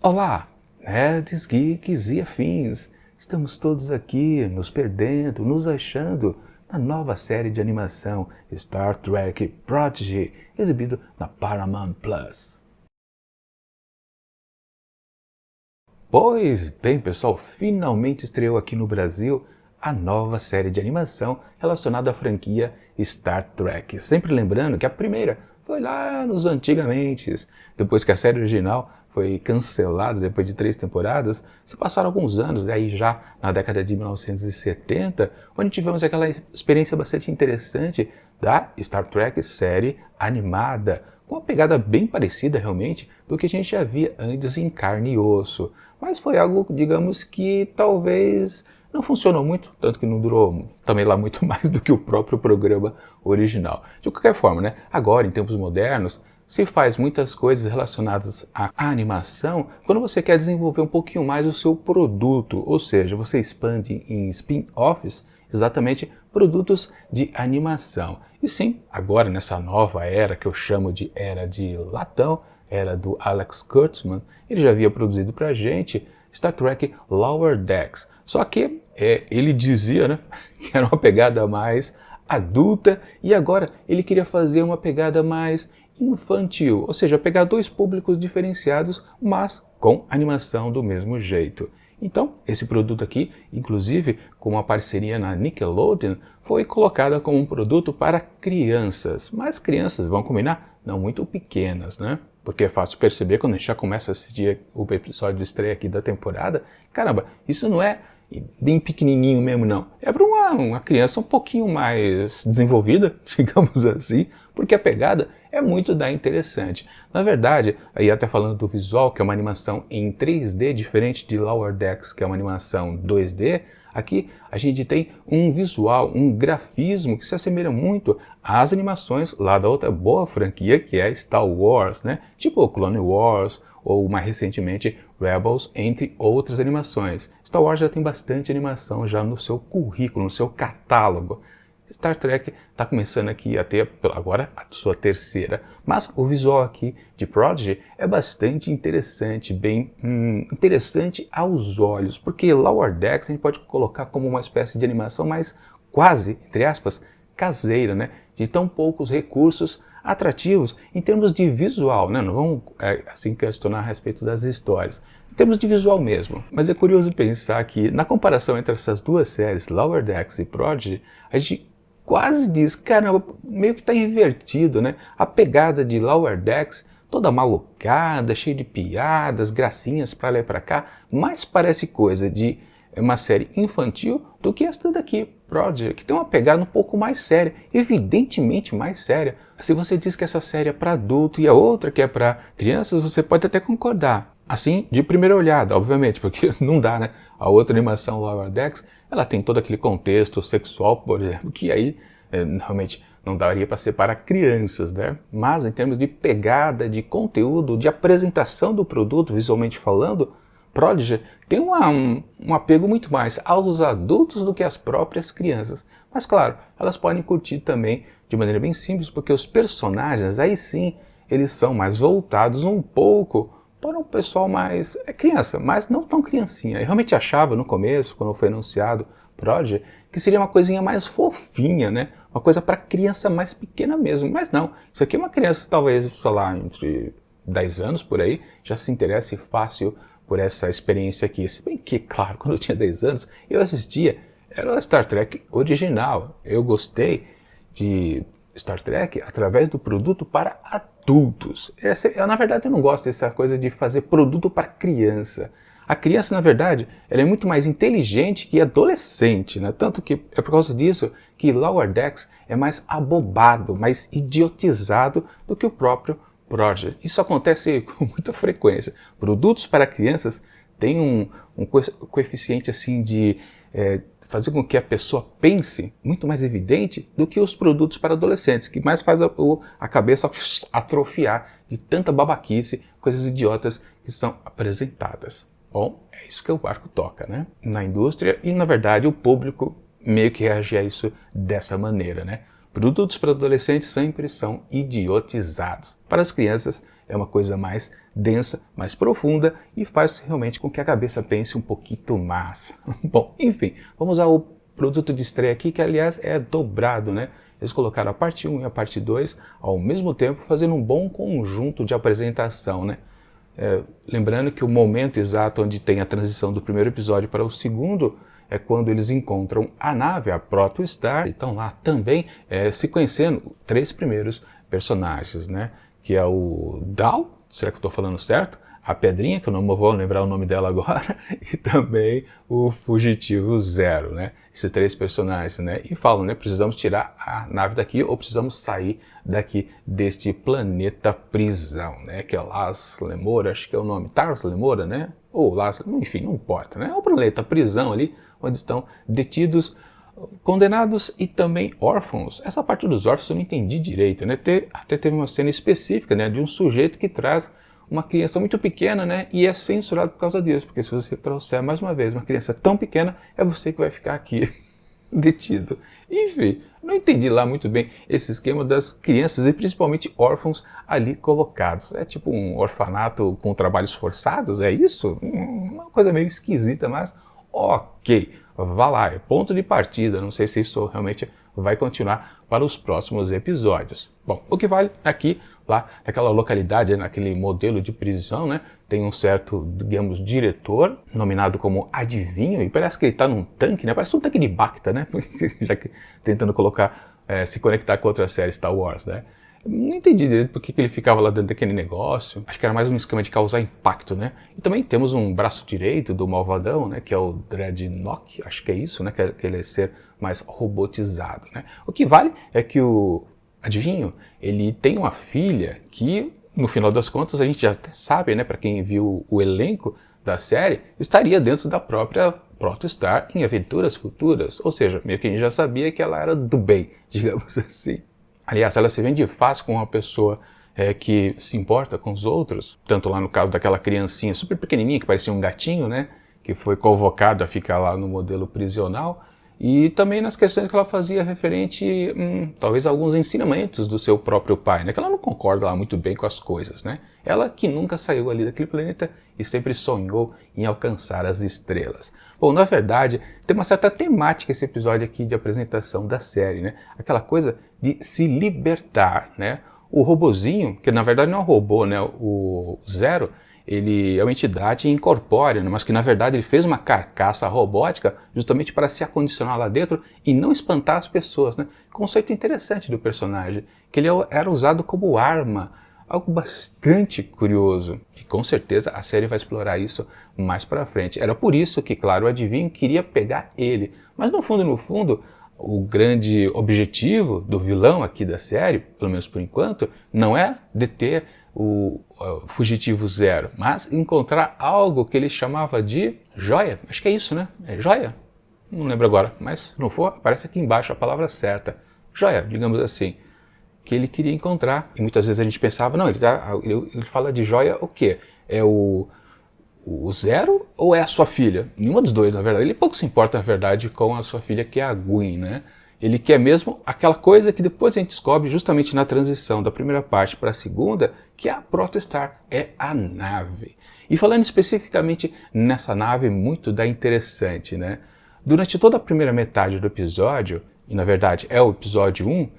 Olá, nerds, geeks e afins! Estamos todos aqui, nos perdendo, nos achando na nova série de animação Star Trek Prodigy, exibido na Paramount Plus. Pois bem, pessoal, finalmente estreou aqui no Brasil a nova série de animação relacionada à franquia Star Trek. Sempre lembrando que a primeira foi lá nos antigamente, depois que a série original foi cancelada depois de 3 temporadas, se passaram alguns anos, aí já na década de 1970, onde tivemos aquela experiência bastante interessante da Star Trek série animada, com uma pegada bem parecida realmente do que a gente já via antes em carne e osso. Mas foi algo, digamos, que talvez não funcionou muito, tanto que não durou também lá muito mais do que o próprio programa original. De qualquer forma, né, agora em tempos modernos, se faz muitas coisas relacionadas à animação quando você quer desenvolver um pouquinho mais o seu produto, ou seja, você expande em spin-offs exatamente produtos de animação. E sim, agora nessa nova era que eu chamo de era de latão, era do Alex Kurtzman, ele já havia produzido pra gente Star Trek Lower Decks. Só que ele dizia, né, que era uma pegada mais adulta e agora ele queria fazer uma pegada mais infantil, ou seja, pegar dois públicos diferenciados, mas com animação do mesmo jeito. Então, esse produto aqui, inclusive com uma parceria na Nickelodeon, foi colocada como um produto para crianças. Mas crianças, vão combinar, não muito pequenas, né? Porque é fácil perceber quando a gente já começa a assistir o episódio de estreia aqui da temporada, caramba, isso não é bem pequenininho mesmo não. É para uma criança um pouquinho mais desenvolvida, digamos assim, porque a pegada é muito interessante. Na verdade, aí até falando do visual, que é uma animação em 3D, diferente de Lower Decks, que é uma animação 2D, aqui a gente tem um visual, um grafismo que se assemelha muito às animações lá da outra boa franquia, que é Star Wars, né? Tipo Clone Wars, ou mais recentemente Rebels, entre outras animações. Star Wars já tem bastante animação já no seu currículo, no seu catálogo. Star Trek está começando aqui a ter, agora, a sua terceira. Mas o visual aqui de Prodigy é bastante interessante, bem interessante aos olhos, porque Lower Decks a gente pode colocar como uma espécie de animação mais quase, entre aspas, caseira, né? De tão poucos recursos atrativos em termos de visual, né? Não vamos assim questionar a respeito das histórias, em termos de visual mesmo. Mas é curioso pensar que na comparação entre essas duas séries, Lower Decks e Prodigy, a gente quase diz, caramba, meio que está invertido, né? A pegada de Lower Decks, toda malucada, cheia de piadas, gracinhas para lá e para cá, mais parece coisa de uma série infantil do que esta daqui, Prodigy, que tem uma pegada um pouco mais séria, evidentemente mais séria. Se você diz que essa série é para adulto e a outra que é para crianças, você pode até concordar. Assim, de primeira olhada, obviamente, porque não dá, né? A outra animação, Lower Decks, ela tem todo aquele contexto sexual, por exemplo, que aí realmente não daria para ser para crianças, né? Mas em termos de pegada, de conteúdo, de apresentação do produto, visualmente falando, Prodigy tem um apego muito mais aos adultos do que às próprias crianças. Mas claro, elas podem curtir também de maneira bem simples, porque os personagens, aí sim, eles são mais voltados um pouco para um pessoal mais criança, mas não tão criancinha. Eu realmente achava no começo, quando foi anunciado Prodigy, que seria uma coisinha mais fofinha, né? Uma coisa para criança mais pequena mesmo. Mas não, isso aqui é uma criança talvez, sei lá, entre 10 anos por aí, já se interesse fácil por essa experiência aqui. Se bem que, claro, quando eu tinha 10 anos, eu assistia, era o Star Trek original. Eu gostei de Star Trek através do produto para adultos. Na verdade, eu não gosto dessa coisa de fazer produto para criança. A criança, na verdade, ela é muito mais inteligente que adolescente, né? Tanto que é por causa disso que Lower Decks é mais abobado, mais idiotizado do que o próprio Prodigy. Isso acontece com muita frequência. Produtos para crianças têm um coeficiente assim de fazer com que a pessoa pense muito mais evidente do que os produtos para adolescentes, que mais faz a cabeça atrofiar de tanta babaquice, coisas idiotas que são apresentadas. Bom, é isso que o barco toca, né? Na indústria e, na verdade, o público meio que reage a isso dessa maneira, né? Produtos para adolescentes sempre são idiotizados. Para as crianças é uma coisa mais densa, mais profunda e faz realmente com que a cabeça pense um pouquinho mais. Bom, enfim, vamos ao produto de estreia aqui, que aliás é dobrado, né? Eles colocaram a parte 1 e a parte 2 ao mesmo tempo, fazendo um bom conjunto de apresentação, né? Lembrando que o momento exato onde tem a transição do primeiro episódio para o segundo é quando eles encontram a nave, a Protostar, e estão lá também se conhecendo 3 primeiros personagens, né? Que é o Dal, será que eu estou falando certo? A Pedrinha, que eu não vou lembrar o nome dela agora, e também o Fugitivo Zero, né? Esses 3 personagens, né? E falam, né? Precisamos tirar a nave daqui ou precisamos sair daqui deste planeta prisão, né? Que é Las Lemora, acho que é o nome, Tars Lemora, né? Ou Las, enfim, não importa, né? É o planeta prisão ali, onde estão detidos, condenados e também órfãos. Essa parte dos órfãos eu não entendi direito, né? Até teve uma cena específica, né? De um sujeito que traz uma criança muito pequena, né, e é censurado por causa disso, porque se você trouxer mais uma vez uma criança tão pequena, é você que vai ficar aqui detido. Enfim, não entendi lá muito bem esse esquema das crianças e principalmente órfãos ali colocados. É tipo um orfanato com trabalhos forçados, é isso? Uma coisa meio esquisita, mas ok, vá lá, é ponto de partida, não sei se isso realmente vai continuar para os próximos episódios. Bom, o que vale aqui, lá naquela localidade, naquele modelo de prisão, né, tem um certo, digamos, diretor, nominado como Adivinho, e parece que ele está num tanque, né, parece um tanque de Bacta, né, já que tentando colocar, se conectar com outra série Star Wars, né. Não entendi direito porque que ele ficava lá dentro daquele negócio. Acho que era mais um esquema de causar impacto, né? E também temos um braço direito do malvadão, né? Que é o Dreadnought, acho que é isso, né? Que ele é ser mais robotizado, né? O que vale é que o Adivinho, ele tem uma filha que, no final das contas, a gente já até sabe, né? Para quem viu o elenco da série, estaria dentro da própria Protostar em aventuras futuras. Ou seja, meio que a gente já sabia que ela era do bem, digamos assim. Aliás, ela se vende fácil com uma pessoa que se importa com os outros, tanto lá no caso daquela criancinha super pequenininha que parecia um gatinho, né, que foi convocado a ficar lá no modelo prisional, e também nas questões que ela fazia referente, talvez a alguns ensinamentos do seu próprio pai, né, que ela não concorda lá muito bem com as coisas, né, ela que nunca saiu ali daquele planeta e sempre sonhou em alcançar as estrelas. Bom, na verdade, tem uma certa temática esse episódio aqui de apresentação da série, né, aquela coisa de se libertar, né, o robozinho, que na verdade não é um robô, né, o Zero, ele é uma entidade incorpórea, mas que na verdade ele fez uma carcaça robótica justamente para se acondicionar lá dentro e não espantar as pessoas, né? Conceito interessante do personagem, que ele era usado como arma, algo bastante curioso. E com certeza a série vai explorar isso mais para frente. Era por isso que, claro, o Adivinho queria pegar ele, mas no fundo, o grande objetivo do vilão aqui da série, pelo menos por enquanto, não é deter o Fugitivo Zero, mas encontrar algo que ele chamava de joia. Acho que é isso, né? É joia? Não lembro agora, mas se não for, aparece aqui embaixo a palavra certa. Joia, digamos assim, que ele queria encontrar. E muitas vezes a gente pensava, não, ele fala de joia o quê? É o Zero ou é a sua filha? Nenhuma dos dois, na verdade. Ele pouco se importa, na verdade, com a sua filha, que é a Gwen, né? Ele quer mesmo aquela coisa que depois a gente descobre justamente na transição da primeira parte para a segunda, que é a Protostar, é a nave. E falando especificamente nessa nave, muito da interessante, né? Durante toda a primeira metade do episódio, e na verdade é o episódio 1,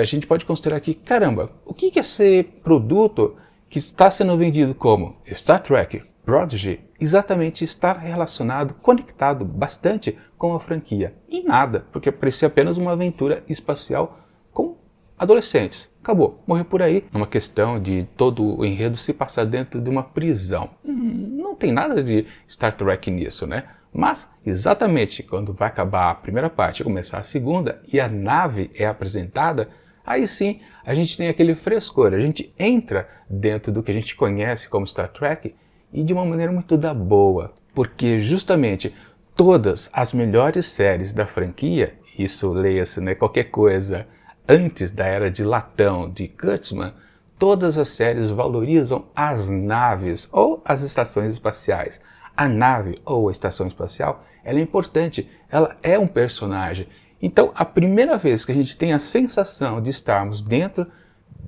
a gente pode considerar que, caramba, o que é esse produto que está sendo vendido como Star Trek Prodigy exatamente está relacionado, conectado bastante com a franquia? E nada, porque parecia apenas uma aventura espacial com adolescentes. Acabou, morreu por aí. É uma questão de todo o enredo se passar dentro de uma prisão. Não tem nada de Star Trek nisso, né? Mas, exatamente quando vai acabar a primeira parte e começar a segunda, e a nave é apresentada, aí sim a gente tem aquele frescor, a gente entra dentro do que a gente conhece como Star Trek, e de uma maneira muito da boa, porque justamente todas as melhores séries da franquia, isso leia-se, né, qualquer coisa antes da era de latão de Kurtzman, todas as séries valorizam as naves ou as estações espaciais. A nave ou a estação espacial, ela é importante, ela é um personagem. Então, a primeira vez que a gente tem a sensação de estarmos dentro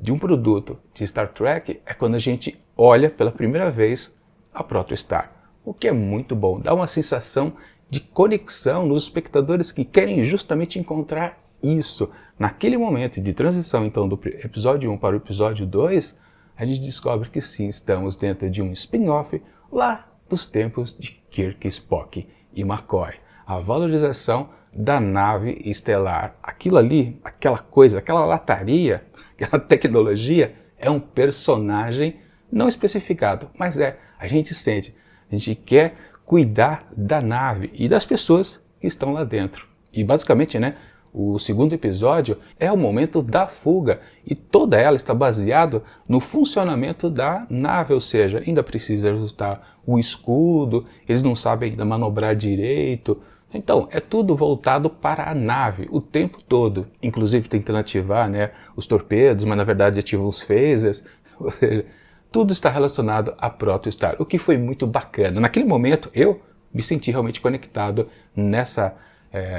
de um produto de Star Trek é quando a gente olha pela primeira vez a Protostar, o que é muito bom, dá uma sensação de conexão nos espectadores que querem justamente encontrar isso. Naquele momento de transição, então, do episódio 1 para o episódio 2, a gente descobre que sim, estamos dentro de um spin-off lá dos tempos de Kirk, Spock e McCoy. A valorização da nave estelar, aquilo ali, aquela coisa, aquela lataria, aquela tecnologia, é um personagem não especificado, mas a gente sente, a gente quer cuidar da nave e das pessoas que estão lá dentro. E basicamente, né, o segundo episódio é o momento da fuga e toda ela está baseada no funcionamento da nave, ou seja, ainda precisa ajustar o escudo, eles não sabem ainda manobrar direito. Então, é tudo voltado para a nave o tempo todo, inclusive tentando ativar, né, os torpedos, mas na verdade ativam os phasers, ou seja, tudo está relacionado a Protostar, o que foi muito bacana. Naquele momento, eu me senti realmente conectado nessa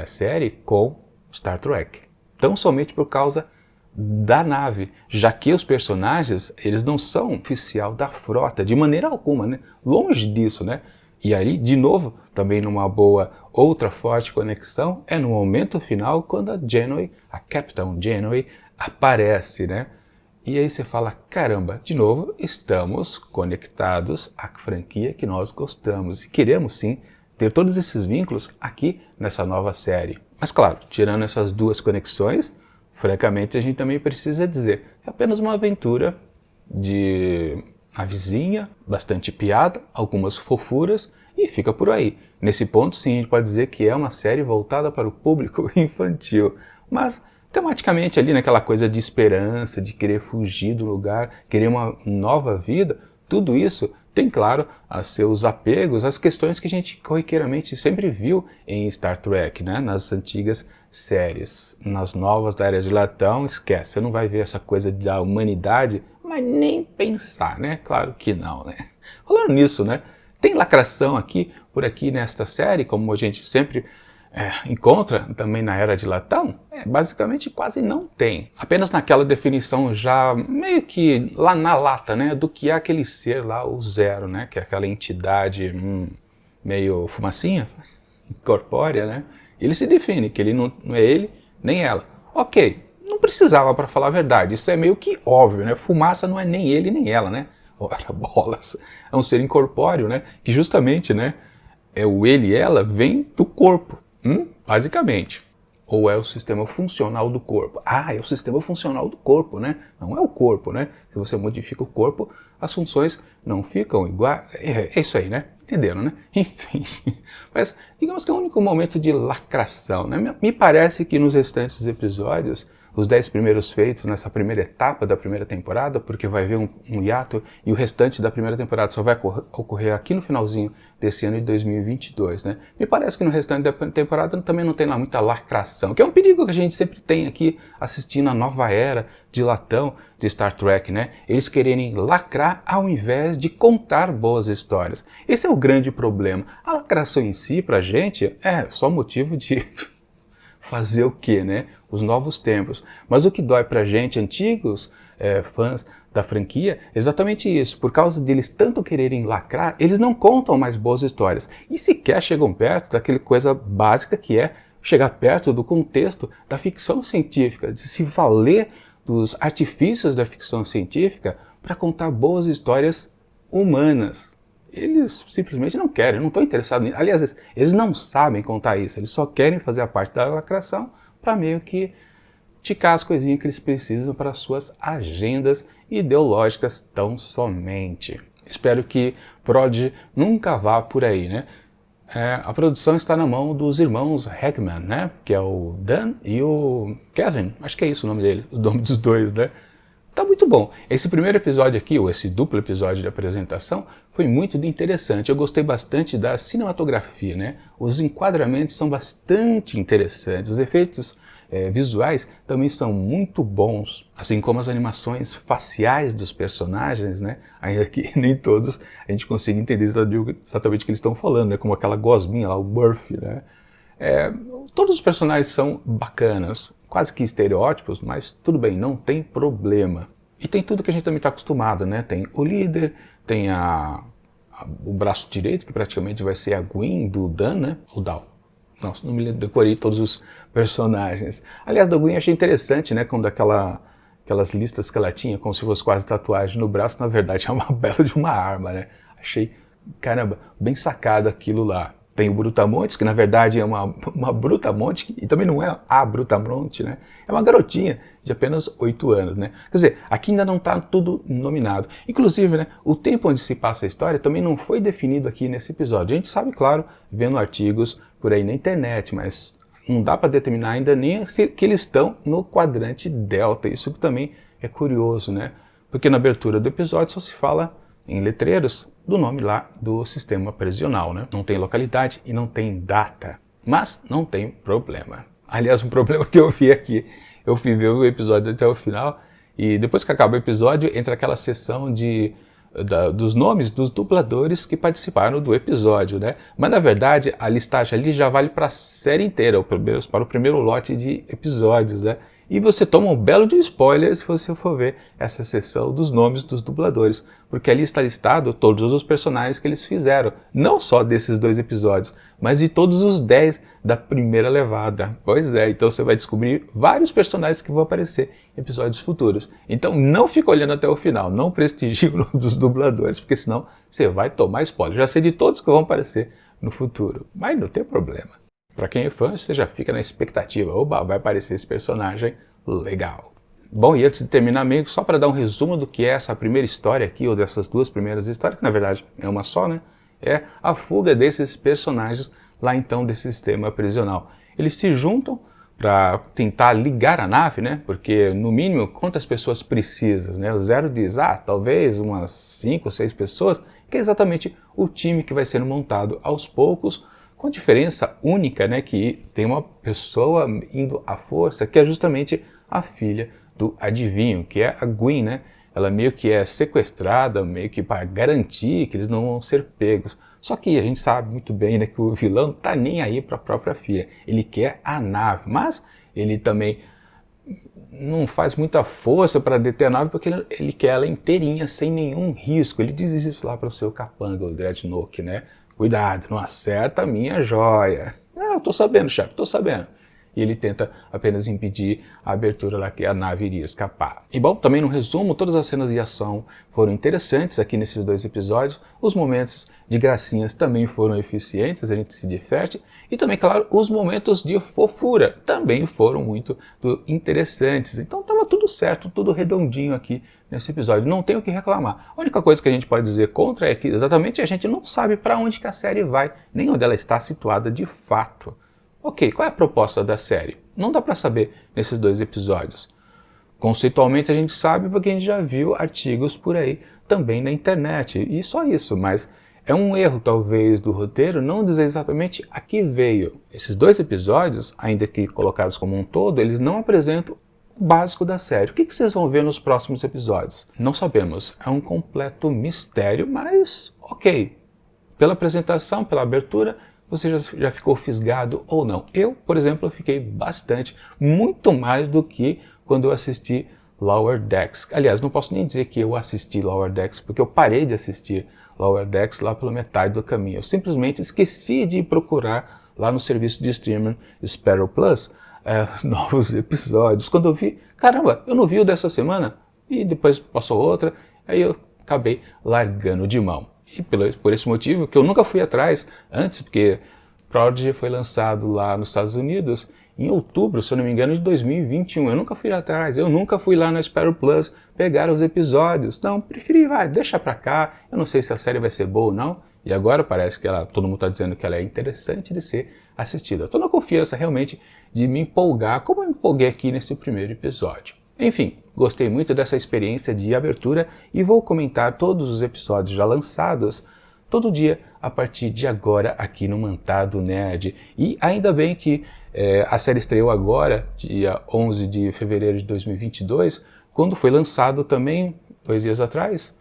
série com Star Trek. Tão somente por causa da nave, já que os personagens, eles não são oficial da frota, de maneira alguma, né? Longe disso, né? E aí, de novo, também numa boa, outra forte conexão, é no momento final, quando a Janeway, a Captain Janeway, aparece, né? E aí você fala, caramba, de novo, estamos conectados à franquia que nós gostamos e queremos sim ter todos esses vínculos aqui nessa nova série. Mas claro, tirando essas duas conexões, francamente a gente também precisa dizer, é apenas uma aventura de navezinha, bastante piada, algumas fofuras e fica por aí. Nesse ponto sim, a gente pode dizer que é uma série voltada para o público infantil, mas tematicamente ali naquela coisa de esperança, de querer fugir do lugar, querer uma nova vida, tudo isso tem, claro, a seus apegos às questões que a gente corriqueiramente sempre viu em Star Trek, né? Nas antigas séries. Nas novas da Era de Latão, esquece, você não vai ver essa coisa da humanidade, mas nem pensar, né? Claro que não, né? Falando nisso, né? Tem lacração aqui, por aqui nesta série, como a gente sempre encontra também na Era de Latão? Basicamente quase não tem. Apenas naquela definição já meio que lá na lata, né, do que é aquele ser lá, o Zero, né, que é aquela entidade meio fumacinha, corpórea, né? Ele se define que ele não é ele nem ela. Ok, não precisava para falar a verdade, isso é meio que óbvio, né? Fumaça não é nem ele nem ela, né? Ora bolas, é um ser incorpóreo, né, que justamente, né, o ele e ela vem do corpo. Basicamente. Ou é o sistema funcional do corpo? É o sistema funcional do corpo, né? Não é o corpo, né? Se você modifica o corpo, as funções não ficam iguais. É isso aí, né? Entenderam, né? Enfim. Mas digamos que é o único momento de lacração, né? Me parece que nos restantes episódios, os 10 primeiros feitos nessa primeira etapa da primeira temporada, porque vai haver um hiato e o restante da primeira temporada só vai ocorrer aqui no finalzinho desse ano de 2022, né? Me parece que no restante da temporada também não tem lá muita lacração, que é um perigo que a gente sempre tem aqui assistindo a nova era de latão de Star Trek, né? Eles quererem lacrar ao invés de contar boas histórias. Esse é o grande problema. A lacração em si, pra gente, é só motivo de fazer o quê, né? Os novos tempos. Mas o que dói pra gente, antigos fãs da franquia, é exatamente isso. Por causa deles tanto quererem lacrar, eles não contam mais boas histórias. E sequer chegam perto daquela coisa básica que é chegar perto do contexto da ficção científica, de se valer dos artifícios da ficção científica para contar boas histórias humanas. Eles simplesmente não querem, não estão interessados nisso. Aliás, eles não sabem contar isso, eles só querem fazer a parte da lacração para meio que ticar as coisinhas que eles precisam para suas agendas ideológicas tão somente. Espero que Prodigy nunca vá por aí, né? A produção está na mão dos irmãos Hackman, né? Que é o Dan e o Kevin, acho que é isso o nome dele, o nome dos dois, né? Tá muito bom. Esse primeiro episódio aqui, ou esse duplo episódio de apresentação, foi muito interessante. Eu gostei bastante da cinematografia, né? Os enquadramentos são bastante interessantes. Os efeitos visuais também são muito bons, assim como as animações faciais dos personagens, né? Ainda que nem todos a gente consiga entender exatamente o que eles estão falando, né? Como aquela gosminha lá, o Murphy, né? Todos os personagens são bacanas, quase que estereótipos, mas tudo bem, não tem problema. E tem tudo que a gente também está acostumado, né? Tem o líder, tem o braço direito, que praticamente vai ser a Gwen do Dan, né? O Dal. Nossa, não me decorei todos os personagens. Aliás, da Gwen achei interessante, né? Quando aquelas listas que ela tinha, como se fosse quase tatuagem no braço, na verdade é uma bela de uma arma, né? Achei, caramba, bem sacado aquilo lá. Tem o Brutamontes, que na verdade é uma Brutamonte, e também não é a Brutamonte, né? É uma garotinha de apenas 8 anos, né? Quer dizer, aqui ainda não está tudo nominado. Inclusive, né, o tempo onde se passa a história também não foi definido aqui nesse episódio. A gente sabe, claro, vendo artigos por aí na internet, mas não dá para determinar ainda nem que eles estão no quadrante delta. Isso também é curioso, né? Porque na abertura do episódio só se fala em letreiros do nome lá do sistema prisional, né? Não tem localidade e não tem data, mas não tem problema. Aliás, um problema que eu vi aqui, eu fui ver o episódio até o final e depois que acaba o episódio entra aquela sessão dos nomes dos dubladores que participaram do episódio, né? Mas na verdade a listagem ali já vale para a série inteira, para o primeiro lote de episódios, né? E você toma um belo de spoiler se você for ver essa sessão dos nomes dos dubladores, porque ali está listado todos os personagens que eles fizeram, não só desses 2 episódios, mas de todos os 10 da primeira levada. Pois é, então você vai descobrir vários personagens que vão aparecer em episódios futuros. Então não fica olhando até o final, não prestigie o nome dos dubladores, porque senão você vai tomar spoiler. Já sei de todos que vão aparecer no futuro, mas não tem problema. Para quem é fã, você já fica na expectativa. Oba, vai aparecer esse personagem legal. Bom, e antes de terminar, meio só para dar um resumo do que é essa primeira história aqui, ou dessas 2 primeiras histórias, que na verdade é uma só, né? É a fuga desses personagens lá então desse sistema prisional. Eles se juntam para tentar ligar a nave, né? Porque no mínimo quantas pessoas precisam, né? O Zero diz, talvez umas 5 ou 6 pessoas, que é exatamente o time que vai sendo montado aos poucos, com a diferença única, né, que tem uma pessoa indo à força, que é justamente a filha do adivinho, que é a Gwen, né? Ela meio que é sequestrada, meio que para garantir que eles não vão ser pegos. Só que a gente sabe muito bem, né, que o vilão não tá nem aí para a própria filha. Ele quer a nave, mas ele também não faz muita força para deter a nave porque ele quer ela inteirinha, sem nenhum risco. Ele diz isso lá para o seu capanga, o Dreadnought, né? Cuidado, não acerta a minha joia. Eu tô sabendo, chefe, tô sabendo. E ele tenta apenas impedir a abertura lá que a nave iria escapar. E bom, também no resumo, todas as cenas de ação foram interessantes aqui nesses 2 episódios. Os momentos de gracinhas também foram eficientes, a gente se diverte. E também, claro, os momentos de fofura também foram muito interessantes. Então estava tudo certo, tudo redondinho aqui nesse episódio. Não tem o que reclamar. A única coisa que a gente pode dizer contra é que exatamente a gente não sabe para onde que a série vai, nem onde ela está situada de fato. Ok, qual é a proposta da série? Não dá para saber nesses 2 episódios. Conceitualmente a gente sabe porque a gente já viu artigos por aí também na internet, e só isso, mas é um erro talvez do roteiro não dizer exatamente a que veio. Esses 2 episódios, ainda que colocados como um todo, eles não apresentam o básico da série. O que vocês vão ver nos próximos episódios? Não sabemos, é um completo mistério, mas ok. Pela apresentação, pela abertura, você já ficou fisgado ou não? Eu, por exemplo, fiquei bastante, muito mais do que quando eu assisti Lower Decks. Aliás, não posso nem dizer que eu assisti Lower Decks, porque eu parei de assistir Lower Decks lá pela metade do caminho. Eu simplesmente esqueci de procurar lá no serviço de streaming Sparrow Plus os novos episódios. Quando eu vi, caramba, eu não vi o dessa semana, e depois passou outra, aí eu acabei largando de mão. E por esse motivo que eu nunca fui atrás antes, porque Prodigy foi lançado lá nos Estados Unidos em outubro, se eu não me engano, de 2021. Eu nunca fui atrás, eu nunca fui lá na Sparrow Plus pegar os episódios. Não, preferi, deixa pra cá. Eu não sei se a série vai ser boa ou não. E agora parece que todo mundo está dizendo que ela é interessante de ser assistida. Estou na confiança realmente de me empolgar, como eu me empolguei aqui nesse primeiro episódio. Enfim, gostei muito dessa experiência de abertura e vou comentar todos os episódios já lançados todo dia a partir de agora aqui no Mantado Nerd. E ainda bem que a série estreou agora, dia 11 de fevereiro de 2022, quando foi lançado também, 2 dias atrás,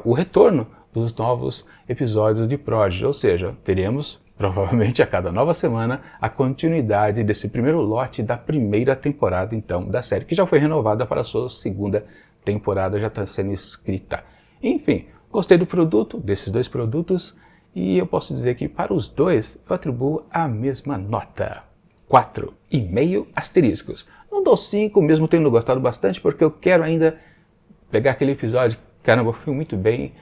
o retorno dos novos episódios de Prodigy, ou seja, teremos provavelmente a cada nova semana a continuidade desse primeiro lote da primeira temporada então da série, que já foi renovada para a sua segunda temporada já está sendo escrita. Enfim, gostei do produto, desses dois produtos, e eu posso dizer que para os dois eu atribuo a mesma nota. 4,5 asteriscos. Não dou 5, mesmo tendo gostado bastante, porque eu quero ainda pegar aquele episódio, caramba, foi muito bem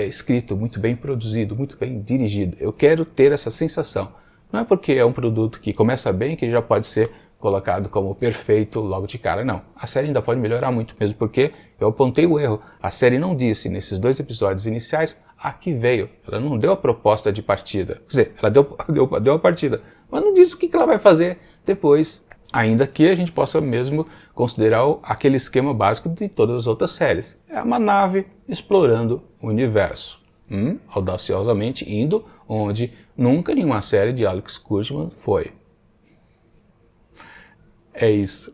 escrito, muito bem produzido, muito bem dirigido. Eu quero ter essa sensação. Não é porque é um produto que começa bem que já pode ser colocado como perfeito logo de cara, não. A série ainda pode melhorar muito, mesmo porque eu apontei o erro. A série não disse nesses 2 episódios iniciais a que veio. Ela não deu a proposta de partida. Quer dizer, ela deu a partida, mas não disse o que ela vai fazer depois. Ainda que a gente possa mesmo considerar aquele esquema básico de todas as outras séries. É uma nave explorando o universo. Audaciosamente indo onde nunca nenhuma série de Alex Kurtzman foi. É isso.